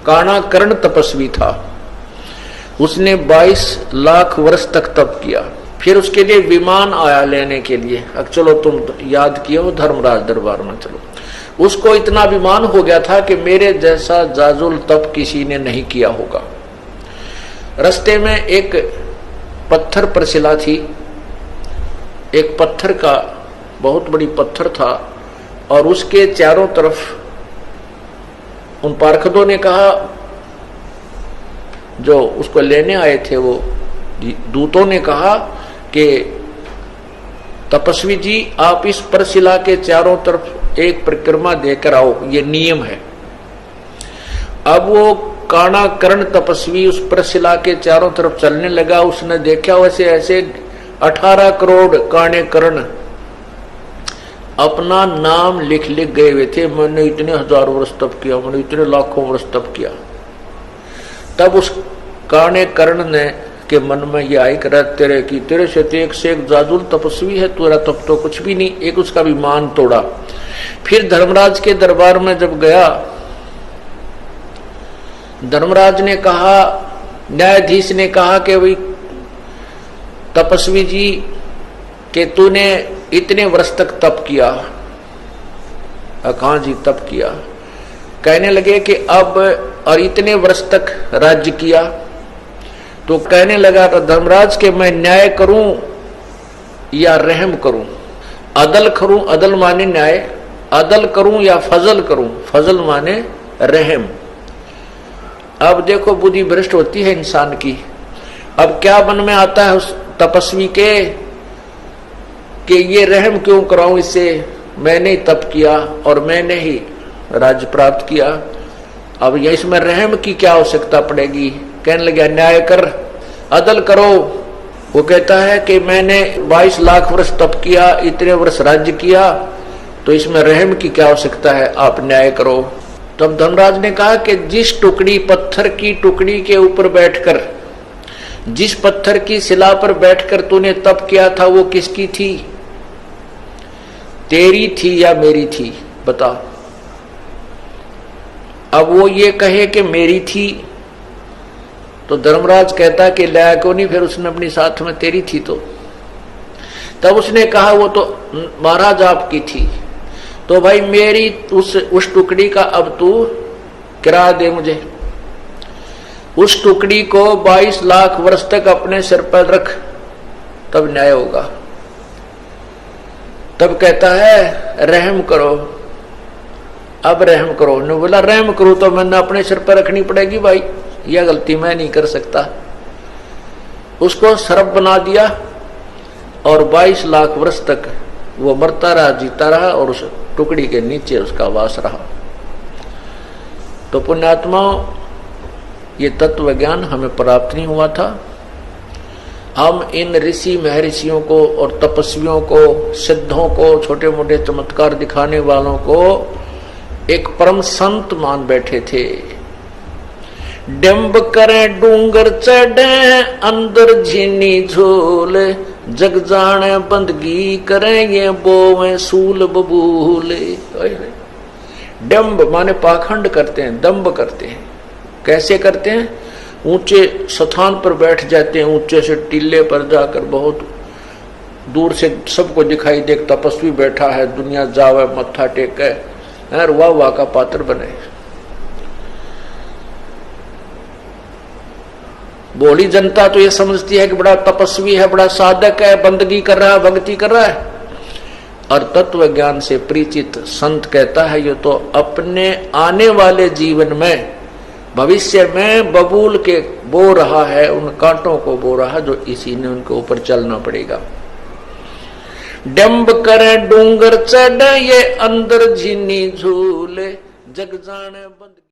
काणाकर्ण तपस्वी था। उसने 22 लाख वर्ष तक तप किया। फिर उसके लिए विमान आया लेने के लिए। अब चलो तुम याद किए हो धर्मराज दरबार में, चलो। उसको इतना अभिमान हो गया था कि मेरे जैसा जाजुल तप किसी ने नहीं किया होगा। रास्ते में एक पत्थर पर शिला थी, एक पत्थर का बहुत बड़ी पत्थर था और उसके चारों तरफ उन पार्षदों ने कहा, जो उसको लेने आए थे वो दूतों ने कहा कि तपस्वी जी आप इस परशिला के चारों तरफ एक परिक्रमा देकर आओ, ये नियम है। अब वो काणाकर्ण तपस्वी उस परशिला के चारों तरफ चलने लगा। उसने देखा वैसे ऐसे 18 करोड़ काणाकर्ण अपना नाम लिख लिख गए हुए थे, मैंने इतने हजारों वर्ष तप किया, मैंने इतने लाखों वर्ष तप किया। तब उस काणाकर्ण ने के मन में ये आई कर तेरे से एक जाजुल तपस्वी है, तेरा तप तो कुछ भी नहीं। एक उसका भी मान तोड़ा। फिर धर्मराज के दरबार में जब गया, धर्मराज ने कहा, न्यायाधीश ने कहा कि भाई तपस्वी जी कि तूने इतने वर्ष तक तप किया। कहा जी तप किया। कहने लगे कि अब और इतने वर्ष तक राज्य किया। तो कहने लगा धर्मराज के मैं न्याय करूं या रहम करूं, अदल करूं, अदल माने न्याय, अदल करूं या फजल करूं, फजल माने रहम। अब देखो बुद्धि भ्रष्ट होती है इंसान की। अब क्या मन में आता है उस तपस्वी के कि ये रहम क्यों कराऊं इससे, मैंने ही तप किया और मैंने ही राज्य प्राप्त किया, अब ये इसमें रहम की क्या आवश्यकता पड़ेगी। कहने लगा न्याय कर, अदल करो। वो कहता है कि मैंने 22 लाख वर्ष तप किया, इतने वर्ष राज्य किया, तो इसमें रहम की क्या आवश्यकता है, आप न्याय करो। तब धर्मराज ने कहा कि जिस टुकड़ी पत्थर की टुकड़ी के ऊपर बैठकर, जिस पत्थर की शिला पर बैठकर तूने तप किया था वो किसकी थी, तेरी थी या मेरी थी, बता। अब वो ये कहे कि मेरी थी तो धर्मराज कहता कि लाया क्यों नहीं, फिर उसने अपनी साथ में तेरी थी तो। तब उसने कहा वो तो महाराज आपकी थी, तो भाई मेरी उस टुकड़ी का अब तू किराया दे मुझे। उस टुकड़ी को 22 लाख वर्ष तक अपने सिर पर रख, तब न्याय होगा। तब कहता है रहम करो, अब रहम करो। ने बोला रहम करो तो मैंने अपने सिर पर रखनी पड़ेगी भाई, यह गलती मैं नहीं कर सकता। उसको सरप बना दिया और 22 लाख वर्ष तक वो मरता रहा, जीता रहा और उस टुकड़ी के नीचे उसका वास रहा। तो पुण्यात्माओं, ये तत्व ज्ञान हमें प्राप्त नहीं हुआ था। हम इन ऋषि महर्षियों को और तपस्वियों को, सिद्धों को, छोटे मोटे चमत्कार दिखाने वालों को एक परम संत मान बैठे थे। डंब करें डूंगर चढ़े अंदर झीनी झोल, जग जाने बंदगी करें ये बोवे सूल बबूले। डंब माने पाखंड करते हैं, दंभ करते हैं। कैसे करते हैं, ऊंचे स्थान पर बैठ जाते हैं, ऊंचे से टीले पर जाकर बहुत दूर से सबको दिखाई दे तपस्वी बैठा है, दुनिया जावे मत्था टेके और वाह वाह का पात्र बने। बोली जनता तो ये समझती है कि बड़ा तपस्वी है, बड़ा साधक है, बंदगी कर रहा है, भक्ति कर रहा है। और तत्व ज्ञान से परिचित संत कहता है ये तो अपने आने वाले जीवन में, भविष्य में बबूल के बो रहा है, उन कांटों को बो रहा है जो इसी ने उनके ऊपर चलना पड़ेगा। डंब करे डूंगर चढ़े ये अंदर झीनी झूले, जग जाने बंद